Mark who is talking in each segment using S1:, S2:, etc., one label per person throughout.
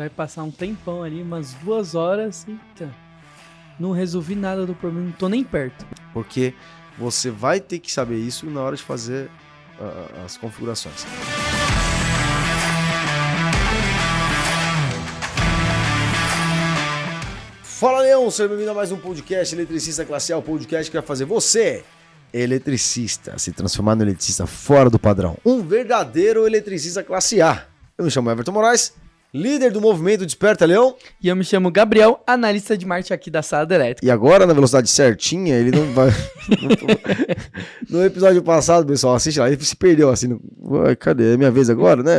S1: vai passar um tempão ali, umas 2 horas, eita, não resolvi nada do problema, não tô nem perto.
S2: Porque você vai ter que saber isso na hora de fazer as configurações. Fala, Leão! Seja bem-vindo a mais um podcast Eletricista Classe A, o podcast que vai fazer você, eletricista, se transformar no eletricista fora do padrão. Um verdadeiro eletricista classe A. Eu me chamo Everton Moraes, líder do movimento Desperta Leão.
S1: E eu me chamo Gabriel, analista de marketing aqui da Sala Elétrica.
S2: E agora, na velocidade certinha, ele não vai... No episódio passado, pessoal, assiste lá, ele se perdeu assim. Cadê? É minha vez agora, né?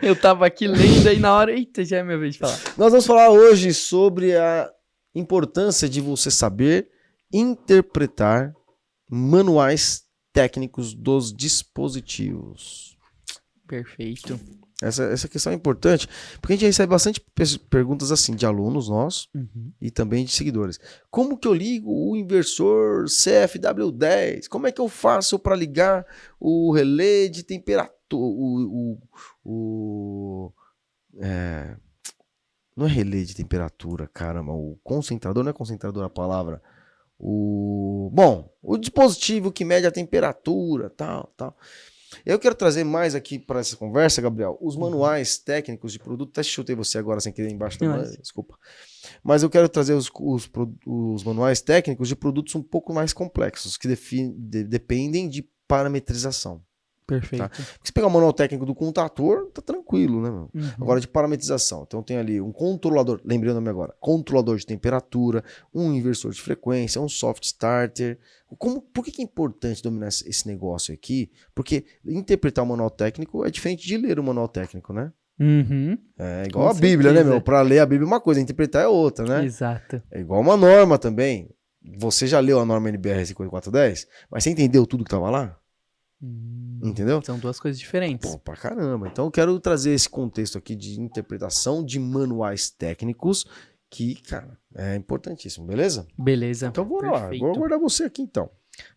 S1: Eu tava aqui lendo aí na hora, eita, já é minha vez de falar.
S2: Nós vamos falar hoje sobre a importância de você saber interpretar manuais técnicos dos dispositivos.
S1: Perfeito.
S2: Essa questão é importante, porque a gente recebe bastante perguntas assim, de alunos nossos e também de seguidores. Como que eu ligo o inversor CFW10? Como é que eu faço para ligar o relé de temperatura? Não é relé de temperatura, caramba. O concentrador, não é concentrador a palavra. O dispositivo que mede a temperatura, tal. Eu quero trazer mais aqui para essa conversa, Gabriel, os manuais técnicos de produto. Até chutei você agora sem querer embaixo da mão, desculpa. Mas eu quero trazer os manuais técnicos de produtos um pouco mais complexos, que dependem de parametrização.
S1: Perfeito.
S2: Tá? Se pegar o manual técnico do contator, tá tranquilo, né, meu? Agora de parametrização. Então tem ali um controlador, lembrei o nome agora, controlador de temperatura, um inversor de frequência, um soft starter. Por que é importante dominar esse negócio aqui? Porque interpretar o manual técnico é diferente de ler o manual técnico, né? É igual a Bíblia, né, meu? Para ler a Bíblia é uma coisa, interpretar é outra, né?
S1: Exato.
S2: É igual uma norma também. Você já leu a norma NBR 5410, mas você entendeu tudo que tava lá? Entendeu?
S1: São duas coisas diferentes.
S2: Pô, pra caramba. Então eu quero trazer esse contexto aqui de interpretação de manuais técnicos que, cara, é importantíssimo, beleza?
S1: Beleza.
S2: Então bora lá, vou aguardar você aqui então.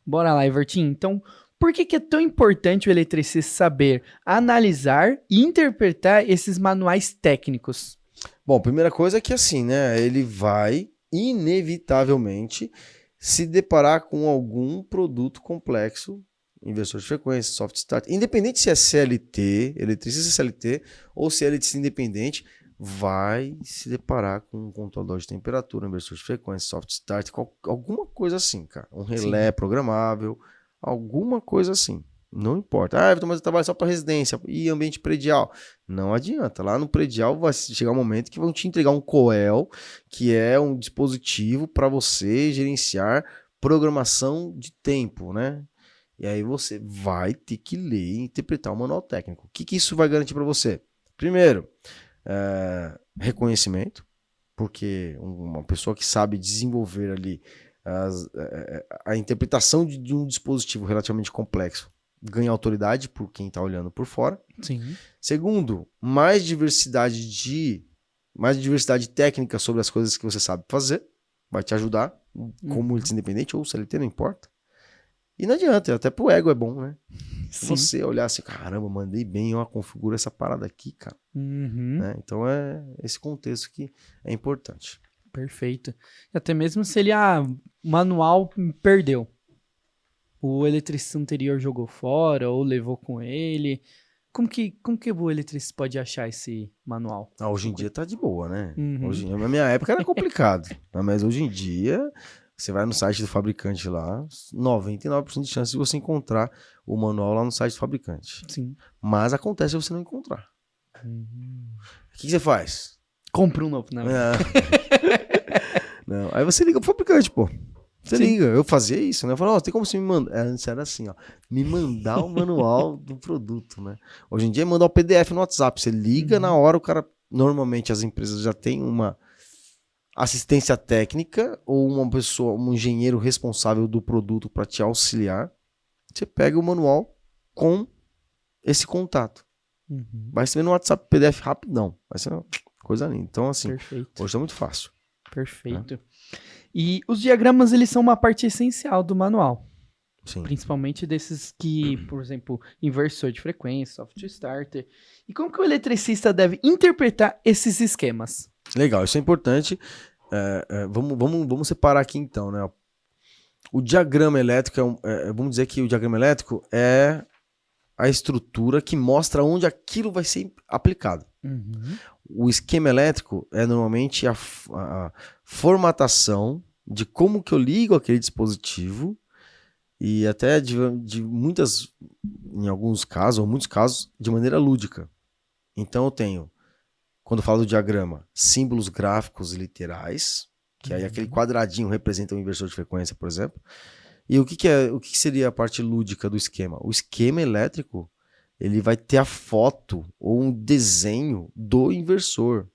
S1: Bora lá, Evertinho. Então, por que é tão importante o eletricista saber analisar e interpretar esses manuais técnicos?
S2: Bom, primeira coisa é que assim, né, ele vai inevitavelmente se deparar com algum produto complexo, inversor de frequência, soft start, independente se é CLT, eletricista CLT ou se é eletricista independente, vai se deparar com um controlador de temperatura, inversor de frequência, soft start, alguma coisa assim, cara. Um relé programável, alguma coisa assim. Não importa. Mas eu trabalho só para residência e ambiente predial. Não adianta. Lá no predial vai chegar um momento que vão te entregar um COEL, que é um dispositivo para você gerenciar programação de tempo, né? E aí você vai ter que ler e interpretar o manual técnico. O que isso vai garantir para você? Primeiro, reconhecimento, porque uma pessoa que sabe desenvolver ali a interpretação de um dispositivo relativamente complexo ganha autoridade por quem está olhando por fora.
S1: Sim.
S2: Segundo, mais diversidade técnica sobre as coisas que você sabe fazer, vai te ajudar, como independente ou CLT, não importa. E não adianta, até pro ego é bom, né? Se você olhar assim, caramba, mandei bem, eu configuro essa parada aqui, cara. Né? Então é esse contexto que é importante.
S1: Perfeito. Até mesmo se ele, o manual perdeu. O eletricista anterior jogou fora ou levou com ele. Como que o eletricista pode achar esse manual?
S2: Hoje em dia tá de boa, né? Na minha época era complicado, mas hoje em dia... Você vai no site do fabricante lá, 99% de chance de você encontrar o manual lá no site do fabricante.
S1: Sim.
S2: Mas acontece você não encontrar. O que você faz?
S1: Compra um novo, não.
S2: Não. Aí você liga pro fabricante, pô. Você liga. Eu fazia isso, né? Eu falava, tem como você me mandar? Antes era assim, ó. Me mandar o manual do produto, né? Hoje em dia é mandar o PDF no WhatsApp. Você liga na hora, o cara... Normalmente as empresas já têm uma assistência técnica ou uma pessoa, um engenheiro responsável do produto para te auxiliar. Você pega o manual com esse contato. Vai ser no WhatsApp PDF rapidão. Vai ser uma coisa linda. Então, assim, hoje é muito fácil.
S1: Perfeito. E os diagramas, eles são uma parte essencial do manual.
S2: Sim.
S1: Principalmente desses que, por exemplo, inversor de frequência, soft starter. E como que o eletricista deve interpretar esses esquemas?
S2: Legal, isso é importante. Vamos separar aqui então, né? O diagrama elétrico vamos dizer que o diagrama elétrico é a estrutura que mostra onde aquilo vai ser aplicado.
S1: Uhum.
S2: O esquema elétrico é normalmente a formatação de como que eu ligo aquele dispositivo e até em alguns casos, ou muitos casos, de maneira lúdica. Então eu tenho, quando eu falo do diagrama, símbolos gráficos e literais, que aí aquele quadradinho representa um inversor de frequência, por exemplo. E o que seria a parte lúdica do esquema? O esquema elétrico, ele vai ter a foto ou um desenho do inversor.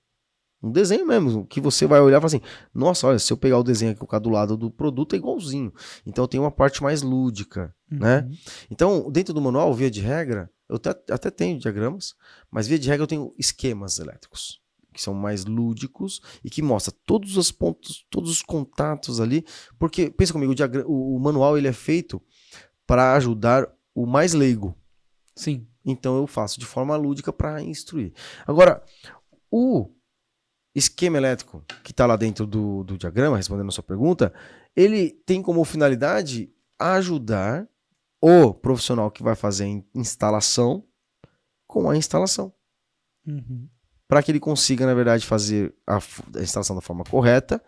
S2: Um desenho mesmo, que você vai olhar e falar assim, nossa, olha, se eu pegar o desenho aqui do lado do produto é igualzinho. Então tem uma parte mais lúdica, né? Então, dentro do manual, via de regra, eu até tenho diagramas, mas via de regra eu tenho esquemas elétricos, que são mais lúdicos e que mostra todos os pontos, todos os contatos ali, porque, pensa comigo, o manual ele é feito para ajudar o mais leigo.
S1: Sim.
S2: Então eu faço de forma lúdica para instruir. Agora, o esquema elétrico que está lá dentro do diagrama, respondendo a sua pergunta, ele tem como finalidade ajudar o profissional que vai fazer a instalação com a instalação. Para que ele consiga, na verdade, fazer a instalação da forma correta.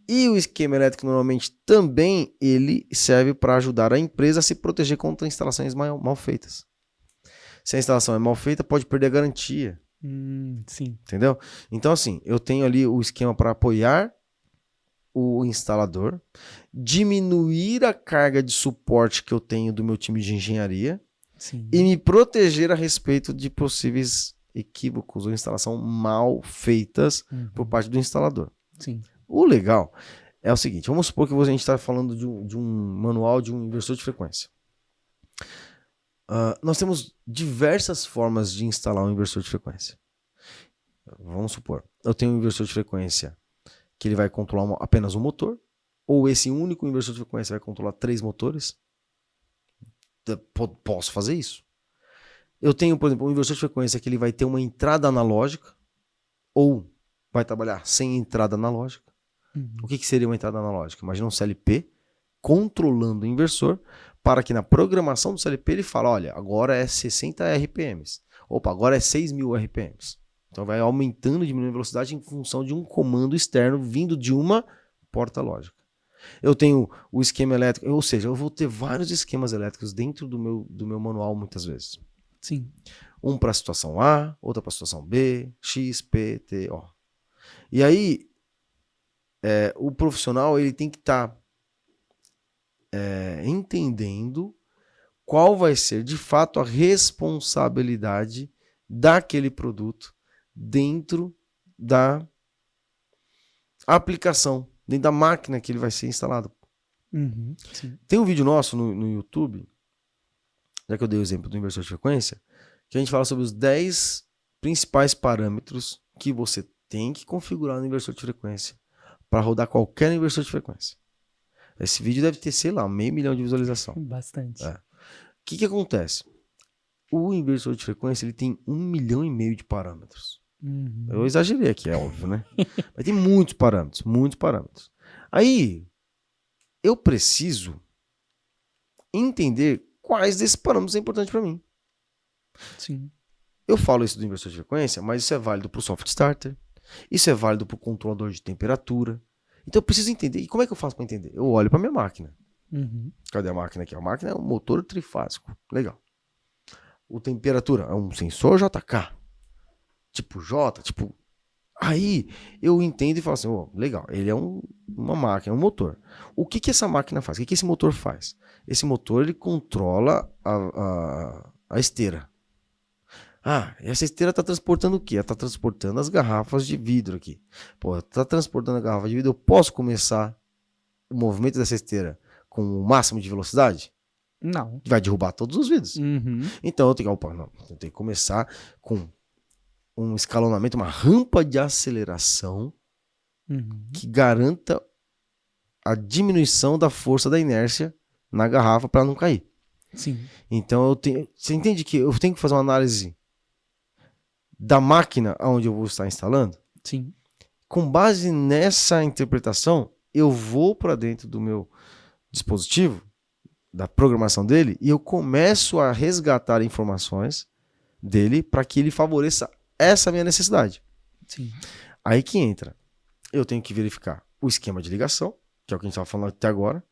S2: E o esquema elétrico, normalmente, também ele serve para ajudar a empresa a se proteger contra instalações mal feitas. Se a instalação é mal feita, pode perder a garantia.
S1: Sim.
S2: Entendeu? Então, assim, eu tenho ali o esquema para apoiar o instalador, diminuir a carga de suporte que eu tenho do meu time de engenharia.
S1: Sim.
S2: E me proteger a respeito de possíveis equívocos ou instalação mal feitas por parte do instalador.
S1: Sim.
S2: O legal é o seguinte, vamos supor que a gente está falando de um manual de um inversor de frequência. Nós temos diversas formas de instalar um inversor de frequência. Vamos supor, eu tenho um inversor de frequência que ele vai controlar apenas um motor, ou esse único inversor de frequência vai controlar 3 motores. Posso fazer isso. Eu tenho, por exemplo, um inversor de frequência que ele vai ter uma entrada analógica, ou vai trabalhar sem entrada analógica. O que seria uma entrada analógica? Imagina um CLP controlando o inversor para que na programação do CLP ele fale, olha, agora é 60 RPMs. Opa, agora é 6.000 RPMs. Então vai aumentando e diminuindo a velocidade em função de um comando externo vindo de uma porta lógica. Eu tenho o esquema elétrico, ou seja, eu vou ter vários esquemas elétricos dentro do meu manual muitas vezes.
S1: Sim.
S2: Um para a situação A, outro para a situação B, X, P, T, O. E aí, o profissional ele tem que estar entendendo qual vai ser de fato a responsabilidade daquele produto dentro da aplicação, dentro da máquina que ele vai ser instalado.
S1: Sim.
S2: Tem um vídeo nosso no YouTube, já que eu dei o exemplo do inversor de frequência, que a gente fala sobre os 10 principais parâmetros que você tem que configurar no inversor de frequência para rodar qualquer inversor de frequência. Esse vídeo deve ter, sei lá, 500 mil de visualização.
S1: Bastante.
S2: O que acontece? O inversor de frequência ele tem 1,5 milhão de parâmetros. Eu exagerei aqui, é óbvio, né? Mas tem muitos parâmetros, muitos parâmetros. Aí, eu preciso entender quais desses parâmetros são importantes para mim.
S1: Sim.
S2: Eu falo isso do inversor de frequência, mas isso é válido para o soft starter, isso é válido para o controlador de temperatura. Então eu preciso entender. E como é que eu faço para entender? Eu olho para minha máquina. Cadê a máquina aqui? A máquina é um motor trifásico. Legal. O temperatura é um sensor JK. Tipo J, tipo... Aí eu entendo e falo assim, legal, ele é uma máquina, é um motor. O que essa máquina faz? O que esse motor faz? Esse motor ele controla a esteira. Essa esteira está transportando o quê? Ela está transportando as garrafas de vidro aqui. Pô, está transportando a garrafa de vidro, eu posso começar o movimento dessa esteira com o máximo de velocidade?
S1: Não.
S2: Vai derrubar todos os vidros. Então eu tenho que começar com um escalonamento, uma rampa de aceleração que garanta a diminuição da força da inércia na garrafa para não cair.
S1: Sim.
S2: Então, você entende que eu tenho que fazer uma análise da máquina onde eu vou estar instalando?
S1: Sim.
S2: Com base nessa interpretação, eu vou para dentro do meu dispositivo, da programação dele, e eu começo a resgatar informações dele para que ele favoreça essa minha necessidade.
S1: Sim.
S2: Aí que entra. Eu tenho que verificar o esquema de ligação, que é o que a gente estava falando até agora.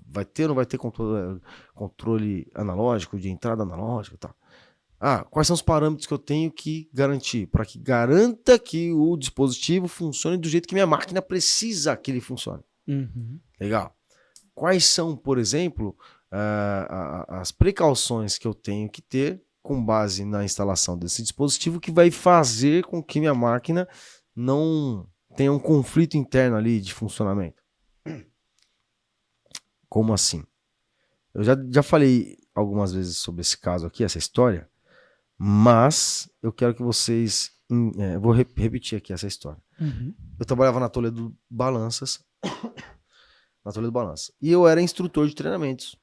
S2: Vai ter ou não vai ter controle analógico, de entrada analógica e tal. Quais são os parâmetros que eu tenho que garantir? Para que garanta que o dispositivo funcione do jeito que minha máquina precisa que ele funcione.
S1: Uhum.
S2: Legal. Quais são, por exemplo, as precauções que eu tenho que ter com base na instalação desse dispositivo que vai fazer com que minha máquina não tenha um conflito interno ali de funcionamento? Como assim? Eu já falei algumas vezes sobre esse caso aqui, essa história, mas eu quero que vocês... vou repetir aqui essa história.
S1: Uhum.
S2: Eu trabalhava na Toledo Balanças, e eu era instrutor de treinamentos.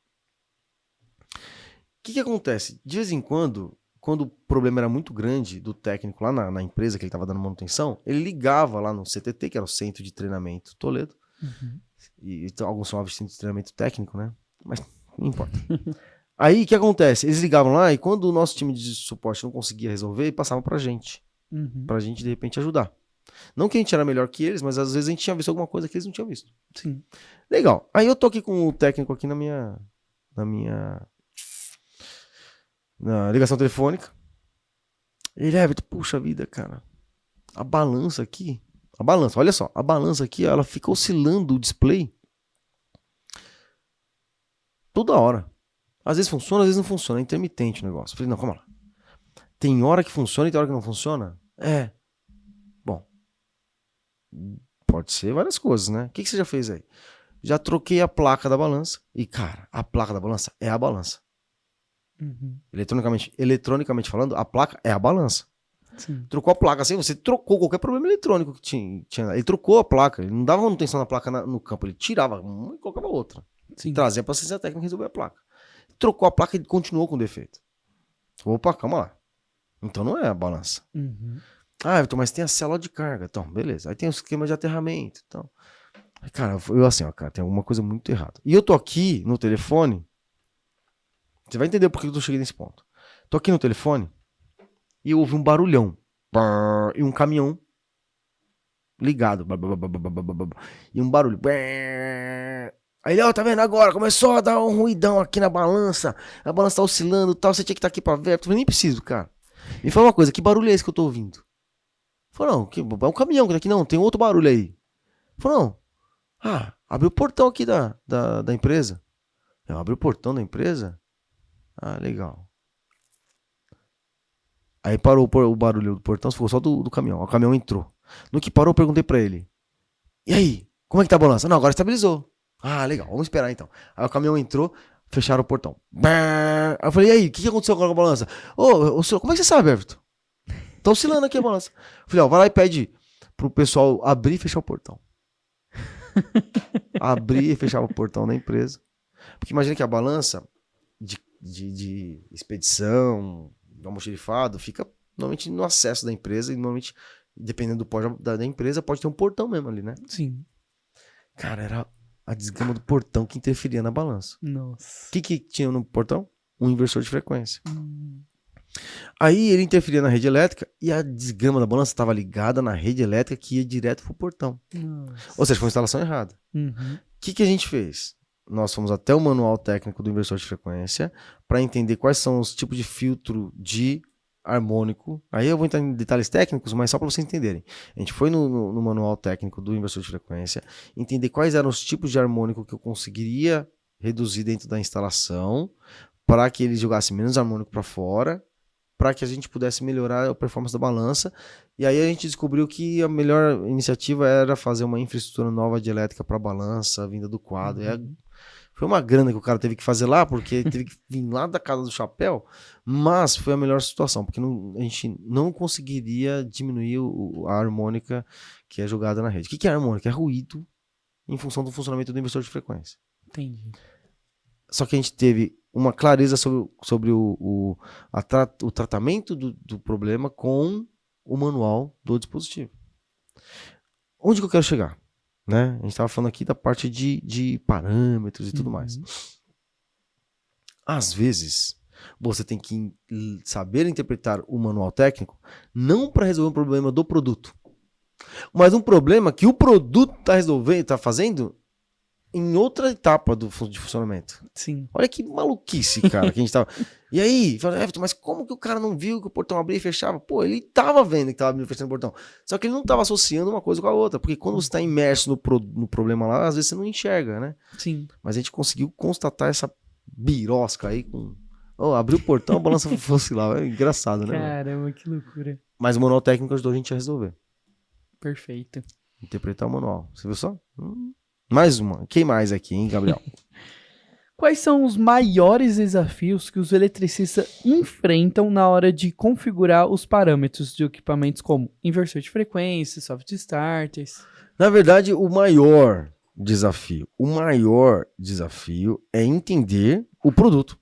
S2: O que acontece? De vez em quando o problema era muito grande do técnico lá na empresa que ele estava dando manutenção, ele ligava lá no CTT, que era o Centro de Treinamento Toledo, e então, alguns chamavam de Centro de Treinamento Técnico, né? Mas não importa. Aí, o que acontece? Eles ligavam lá e quando o nosso time de suporte não conseguia resolver, passavam pra gente. Pra gente, de repente, ajudar. Não que a gente era melhor que eles, mas às vezes a gente tinha visto alguma coisa que eles não tinham visto.
S1: Sim.
S2: Legal. Aí eu tô aqui com o técnico aqui na ligação telefônica. Ele, Everton, puxa vida, cara. A balança aqui, olha só, a balança aqui, ela fica oscilando o display toda hora. Às vezes funciona, às vezes não funciona, é intermitente o negócio. Eu falei, não, calma lá. Tem hora que funciona e tem hora que não funciona? Bom, pode ser várias coisas, né? O que você já fez aí? Já troquei a placa da balança. E, cara, a placa da balança é a balança. Eletronicamente falando, a placa é a balança.
S1: Sim.
S2: Trocou a placa, assim, você trocou qualquer problema eletrônico que tinha. Ele trocou a placa, ele não dava manutenção na placa no campo, ele tirava uma e colocava outra.
S1: Sim.
S2: Trazia pra assistência técnica e resolver a placa. Trocou a placa e continuou com defeito. Opa, calma lá. Então não é a balança. Então, mas tem a célula de carga. Então, beleza. Aí tem o esquema de aterramento. Então, cara, eu assim, ó, cara, tem alguma coisa muito errada. E eu tô aqui no telefone. Você vai entender por que eu cheguei nesse ponto. Tô aqui no telefone e eu ouvi um barulhão. E um caminhão ligado. E um barulho. Aí ele, tá vendo agora? Começou a dar um ruidão aqui na balança. A balança tá oscilando e tal. Você tinha que estar aqui pra ver. Eu falei, nem preciso, cara. Me fala uma coisa, que barulho é esse que eu tô ouvindo? Falou, não, é um caminhão que tá aqui. Não, tem outro barulho aí. Falou, não. Abriu o portão aqui da empresa. Eu abri o portão da empresa? Legal. Aí parou o barulho do portão, ficou só do caminhão. O caminhão entrou. No que parou, eu perguntei pra ele. E aí, como é que tá a balança? Não, agora estabilizou. Legal, vamos esperar então. Aí o caminhão entrou, fecharam o portão. Aí eu falei, e aí, o que aconteceu agora com a balança? Ô, senhor, como é que você sabe, Everton? Tá oscilando aqui a balança. Eu falei, vai lá e pede pro pessoal abrir e fechar o portão. Abrir e fechar o portão da empresa. Porque imagina que a balança de expedição, do almoxarifado, fica normalmente no acesso da empresa e normalmente, dependendo do porte da empresa, pode ter um portão mesmo ali, né?
S1: Sim.
S2: Cara, era a desgrama do portão que interferia na balança.
S1: Nossa.
S2: O que tinha no portão? Um inversor de frequência. Aí ele interferia na rede elétrica e a desgrama da balança estava ligada na rede elétrica que ia direto pro portão.
S1: Nossa.
S2: Ou seja, foi uma instalação errada. O que a gente fez? Nós fomos até o manual técnico do inversor de frequência para entender quais são os tipos de filtro de harmônico. Aí eu vou entrar em detalhes técnicos, mas só para vocês entenderem. A gente foi no manual técnico do inversor de frequência, entender quais eram os tipos de harmônico que eu conseguiria reduzir dentro da instalação para que ele jogasse menos harmônico para fora, para que a gente pudesse melhorar a performance da balança. E aí a gente descobriu que a melhor iniciativa era fazer uma infraestrutura nova de elétrica para balança, vinda do quadro. Foi uma grana que o cara teve que fazer lá, porque teve que vir lá da casa do chapéu, mas foi a melhor situação, porque a gente não conseguiria diminuir a harmônica que é jogada na rede. O que é harmônica? É ruído em função do funcionamento do inversor de frequência.
S1: Entendi.
S2: Só que a gente teve uma clareza sobre o tratamento do problema com o manual do dispositivo. Onde que eu quero chegar? Né? A gente estava falando aqui da parte de parâmetros e tudo mais. Às vezes, você tem que saber interpretar o manual técnico não para resolver um problema do produto, mas um problema que o produto está resolvendo, está fazendo em outra etapa de funcionamento.
S1: Sim.
S2: Olha que maluquice, cara, que a gente tava... E aí, Everton, mas como que o cara não viu que o portão abria e fechava? Pô, ele tava vendo que tava abrindo e fechando o portão. Só que ele não tava associando uma coisa com a outra, porque quando você tá imerso no problema lá, às vezes você não enxerga, né?
S1: Sim.
S2: Mas a gente conseguiu constatar essa birosca aí com... abriu o portão, a balança fosse lá. É engraçado, né?
S1: Caramba, que loucura.
S2: Mas o manual técnico ajudou a gente a resolver.
S1: Perfeito.
S2: Interpretar o manual. Você viu só? Mais uma. Quem mais aqui, hein, Gabriel?
S1: Quais são os maiores desafios que os eletricistas enfrentam na hora de configurar os parâmetros de equipamentos como inversor de frequência, soft starters?
S2: Na verdade, o maior desafio é entender o produto.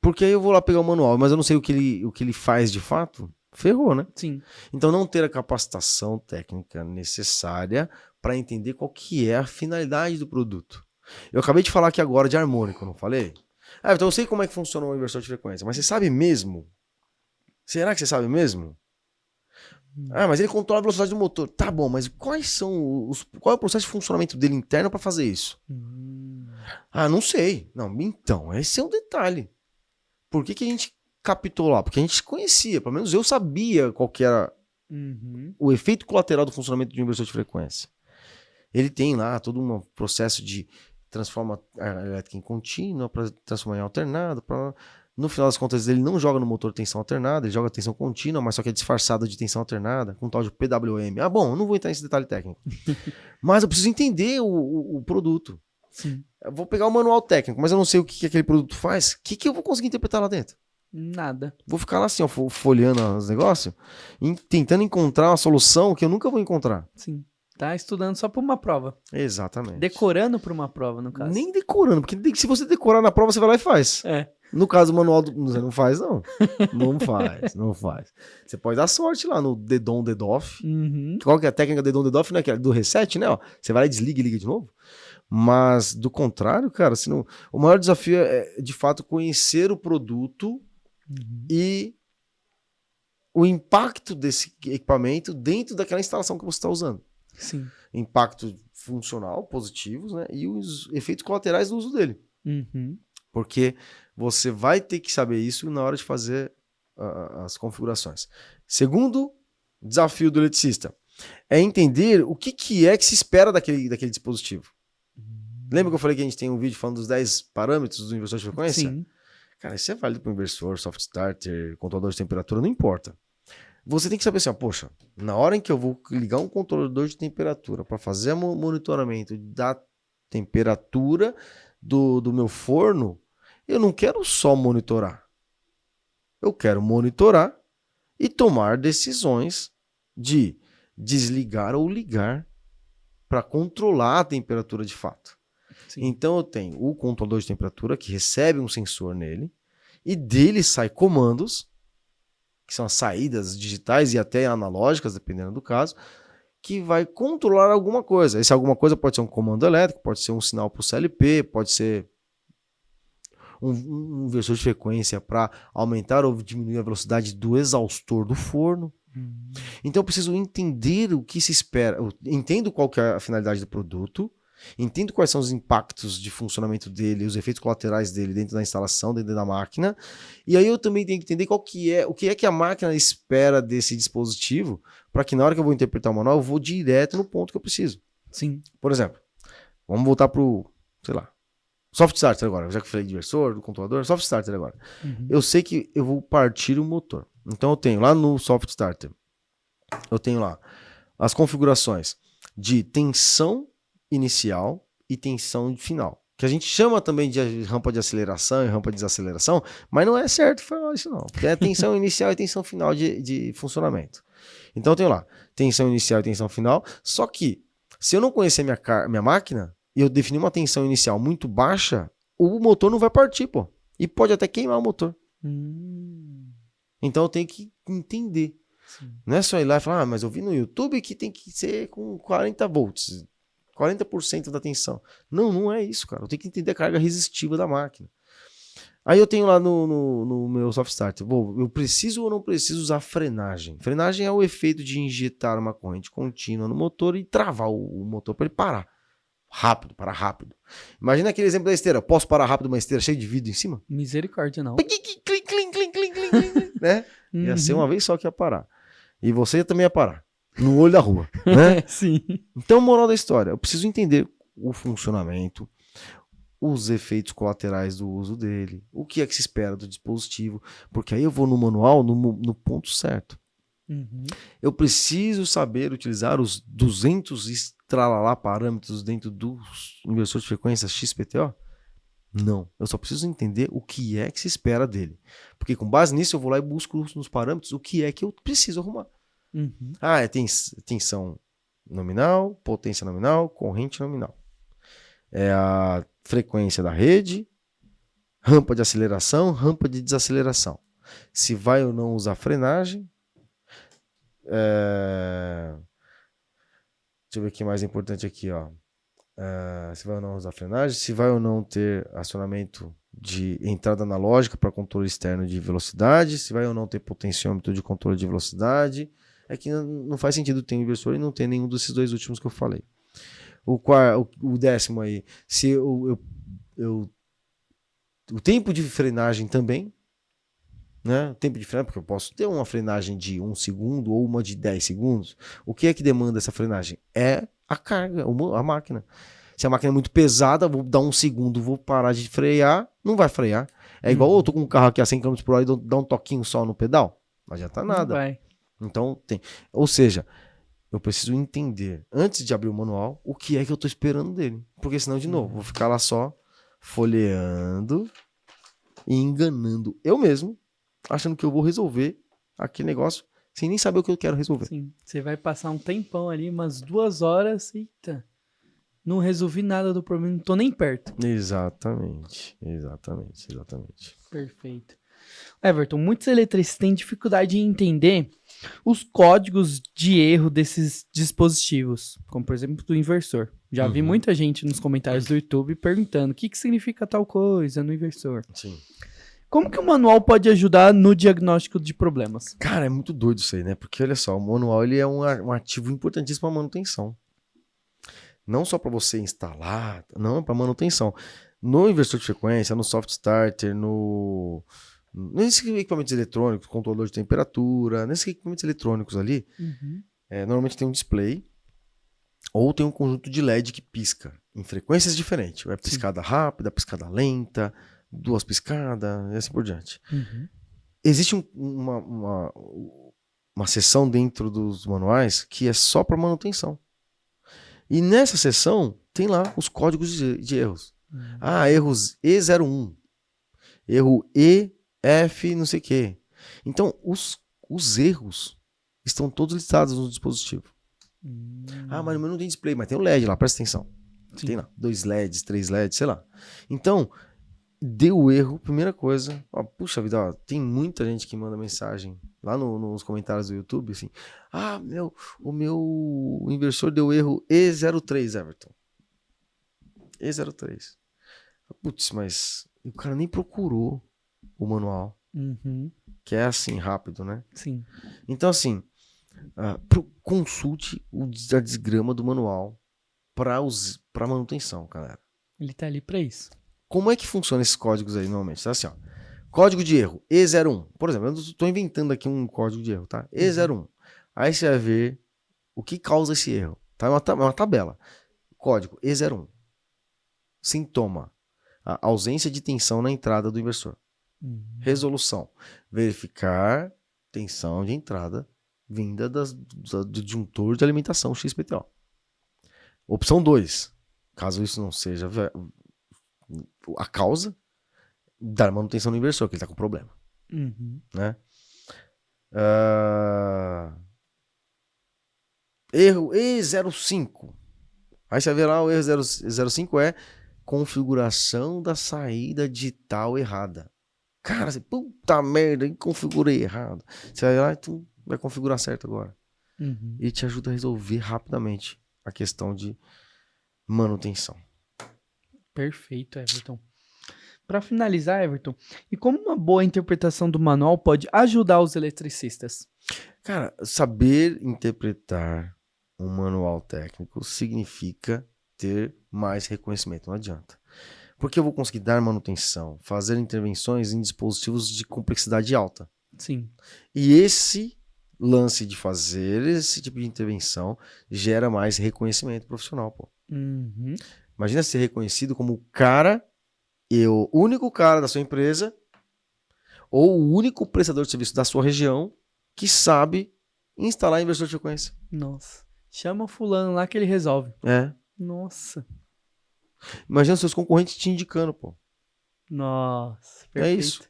S2: Porque aí eu vou lá pegar o manual, mas eu não sei o que ele faz de fato, ferrou, né?
S1: Sim.
S2: Então não ter a capacitação técnica necessária para entender qual que é a finalidade do produto. Eu acabei de falar aqui agora de harmônico, não falei? Então eu sei como é que funciona o inversor de frequência, mas você sabe mesmo? Será que você sabe mesmo? Mas ele controla a velocidade do motor. Tá bom, mas qual é o processo de funcionamento dele interno para fazer isso? Não sei. Não, então, esse é um detalhe. Por que a gente captou lá? Porque a gente conhecia, pelo menos eu sabia qual que era o efeito colateral do funcionamento de um inversor de frequência. Ele tem lá todo um processo de transforma a elétrica em contínua para transformar em alternada. No final das contas, ele não joga no motor tensão alternada, ele joga tensão contínua, mas só que é disfarçado de tensão alternada, com um tal de PWM. Bom, eu não vou entrar nesse detalhe técnico. Mas eu preciso entender o produto.
S1: Sim.
S2: Eu vou pegar o manual técnico, mas eu não sei o que aquele produto faz. O que eu vou conseguir interpretar lá dentro?
S1: Nada.
S2: Vou ficar lá assim, ó, folheando os negócios, tentando encontrar uma solução que eu nunca vou encontrar.
S1: Sim. Tá estudando só pra uma prova.
S2: Exatamente.
S1: Decorando pra uma prova, no caso.
S2: Nem decorando, porque se você decorar na prova, você vai lá e faz. No caso, o manual você não faz, não. Não faz. Você pode dar sorte lá no dedon, dedoff. Qual que é a técnica dedon, dedoff? Não é aquela do reset, né? Você vai lá e desliga e liga de novo. Mas, do contrário, cara, o maior desafio é, de fato, conhecer o produto e o impacto desse equipamento dentro daquela instalação que você está usando.
S1: Sim.
S2: Impacto funcional, positivos, né? E os efeitos colaterais do uso dele. Porque você vai ter que saber isso na hora de fazer as configurações. Segundo desafio do eletricista é entender o que é que se espera daquele dispositivo. Lembra que eu falei que a gente tem um vídeo falando dos 10 parâmetros do inversor de frequência?
S1: Sim.
S2: Cara, isso é válido para o inversor, soft starter, controlador de temperatura, não importa. Você tem que saber assim, poxa, na hora em que eu vou ligar um controlador de temperatura para fazer o monitoramento da temperatura do meu forno, eu não quero só monitorar. Eu quero monitorar e tomar decisões de desligar ou ligar para controlar a temperatura de fato. Sim. Então eu tenho o controlador de temperatura que recebe um sensor nele e dele sai comandos, que são as saídas digitais e até analógicas, dependendo do caso, que vai controlar alguma coisa. Esse alguma coisa pode ser um comando elétrico, pode ser um sinal para o CLP, pode ser um inversor de frequência para aumentar ou diminuir a velocidade do exaustor do forno. Então eu preciso entender o que se espera, eu entendo qual que é a finalidade do produto, entendo quais são os impactos de funcionamento dele, os efeitos colaterais dele dentro da instalação, dentro da máquina, e aí eu também tenho que entender o que é que a máquina espera desse dispositivo, para que na hora que eu vou interpretar o manual, eu vou direto no ponto que eu preciso.
S1: Sim.
S2: Por exemplo, vamos voltar pro, sei lá, soft starter agora, já que eu falei de inversor, do controlador, soft starter agora. Eu sei que eu vou partir o motor. Então eu tenho lá no soft starter, eu tenho lá as configurações de tensão inicial e tensão final, que a gente chama também de rampa de aceleração e rampa de desaceleração, mas não é certo falar isso não, porque é tensão inicial e tensão final de funcionamento. Então eu tenho lá tensão inicial e tensão final, só que se eu não conhecer minha máquina, e eu definir uma tensão inicial muito baixa, o motor não vai partir, pô. E pode até queimar o motor. Então eu tenho que entender.
S1: Sim.
S2: Não é só ir lá e falar, mas eu vi no YouTube que tem que ser com 40 volts, 40% da tensão. Não, não é isso, cara. Eu tenho que entender a carga resistiva da máquina. Aí eu tenho lá no meu soft start, eu preciso ou não preciso usar frenagem? Frenagem é o efeito de injetar uma corrente contínua no motor e travar o motor para ele parar. Rápido, parar rápido. Imagina aquele exemplo da esteira. Posso parar rápido uma esteira cheia de vidro em cima?
S1: Misericórdia, não.
S2: Né? Ia ser uma vez só que ia parar. E você também ia parar. No olho da rua. Né?
S1: Sim.
S2: Então, moral da história. Eu preciso entender o funcionamento, os efeitos colaterais do uso dele, o que é que se espera do dispositivo, porque aí eu vou no manual no ponto certo. Eu preciso saber utilizar os 200 estralalá parâmetros dentro do inversor de frequência XPTO? Não, eu só preciso entender o que é que se espera dele, porque com base nisso eu vou lá e busco nos parâmetros o que é que eu preciso arrumar. É tensão nominal, potência nominal, corrente nominal. É a frequência da rede, rampa de aceleração, rampa de desaceleração. Se vai ou não usar frenagem. Deixa eu ver o que mais importante aqui. Se vai ou não usar frenagem, se vai ou não ter acionamento de entrada analógica para controle externo de velocidade, se vai ou não ter potenciômetro de controle de velocidade. É que não faz sentido ter um inversor e não ter nenhum desses dois últimos que eu falei. O décimo aí, se o tempo de frenagem também, né? O tempo de frenagem, porque eu posso ter uma frenagem de 1 segundo ou uma de 10 segundos. O que é que demanda essa frenagem? É a carga, a máquina. Se a máquina é muito pesada, vou dar 1 segundo, vou parar de frear, não vai frear. É igual eu tô com um carro aqui a 100 km por hora e dá um toquinho só no pedal, não adianta nada.
S1: Não vai.
S2: Então, ou seja, eu preciso entender, antes de abrir o manual, o que é que eu tô esperando dele. Porque senão, de novo, vou ficar lá só folheando e enganando eu mesmo, achando que eu vou resolver aquele negócio sem nem saber o que eu quero resolver.
S1: Sim, você vai passar um tempão ali, umas 2 horas, eita, não resolvi nada do problema, não tô nem perto.
S2: Exatamente.
S1: Perfeito. Everton, muitos eletricistas têm dificuldade em entender os códigos de erro desses dispositivos, como por exemplo do inversor. Já vi muita gente nos comentários do YouTube perguntando o que significa tal coisa no inversor.
S2: Sim.
S1: Como que o manual pode ajudar no diagnóstico de problemas?
S2: Cara, é muito doido isso aí, né? Porque olha só, o manual ele é um ativo importantíssimo para manutenção. Não só para você instalar, não, é para manutenção. No inversor de frequência, no soft starter, nesses equipamentos eletrônicos, controlador de temperatura, nesses equipamentos eletrônicos ali, normalmente tem um display ou tem um conjunto de LED que pisca em frequências diferentes. É piscada rápida, piscada lenta, 2 piscadas e assim por diante. Existe uma seção dentro dos manuais que é só para manutenção. E nessa seção tem lá os códigos de erros. Erros E01, erro EF não sei o quê. Então, os erros estão todos listados no dispositivo. Mas não tem display, mas tem o LED lá, presta atenção. Sim. Tem lá 2 LEDs, 3 LEDs, sei lá. Então, deu erro, primeira coisa. Puxa vida, tem muita gente que manda mensagem lá nos comentários do YouTube, assim. O meu inversor deu erro E03, Everton. E03. Putz, mas o cara nem procurou o manual. Que é assim, rápido, né?
S1: Sim.
S2: Então, assim, consulte a desgrama do manual para manutenção, galera.
S1: Ele tá ali para isso.
S2: Como é que funciona esses códigos aí, normalmente? Tá assim, ó. Código de erro, E01. Por exemplo, eu estou inventando aqui um código de erro, tá? E01. Aí você vai ver o que causa esse erro. Tá? É uma tabela. Código E01. Sintoma: a ausência de tensão na entrada do inversor. Resolução: verificar tensão de entrada vinda do disjuntor de alimentação XPTO. Opção 2. Caso isso não seja a causa, dar manutenção no inversor, que ele está com problema. Né? Erro E05. Aí você vai ver lá o erro 05 é configuração da saída digital errada. Cara, você, puta merda, configurei errado. Você vai lá e tu vai configurar certo agora.
S1: Uhum.
S2: E te ajuda a resolver rapidamente a questão de manutenção.
S1: Perfeito, Everton. Para finalizar, Everton, e como uma boa interpretação do manual pode ajudar os eletricistas?
S2: Cara, saber interpretar um manual técnico significa ter mais reconhecimento, não adianta. Porque eu vou conseguir dar manutenção, fazer intervenções em dispositivos de complexidade alta.
S1: Sim.
S2: E esse lance de fazer esse tipo de intervenção gera mais reconhecimento profissional, pô.
S1: Uhum.
S2: Imagina ser reconhecido como o cara, o único cara da sua empresa, ou o único prestador de serviço da sua região que sabe instalar inversor de frequência.
S1: Nossa. Chama o fulano lá que ele resolve.
S2: É.
S1: Nossa.
S2: Imagina seus concorrentes te indicando, pô.
S1: Nossa. Perfeito.
S2: É isso.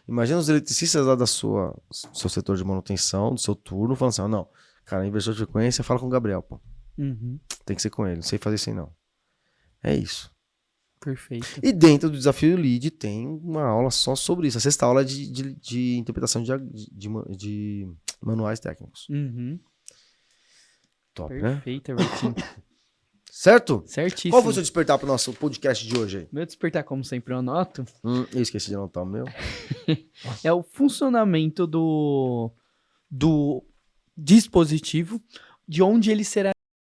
S2: Imagina os eletricistas lá do seu setor de manutenção, do seu turno, falando assim, não, cara, inversor de frequência, fala com o Gabriel, pô.
S1: Uhum.
S2: Tem que ser com ele, não sei fazer isso aí não. É isso.
S1: Perfeito.
S2: E dentro do desafio Lead tem uma aula só sobre isso. A sexta aula de interpretação de manuais técnicos.
S1: Uhum.
S2: Top, né?
S1: Perfeito, Everton.
S2: Certo?
S1: Certíssimo.
S2: Qual foi o seu despertar pro nosso podcast de hoje aí?
S1: Meu despertar, como sempre, eu anoto,
S2: Eu esqueci de anotar o meu.
S1: é o funcionamento do dispositivo, de onde ele será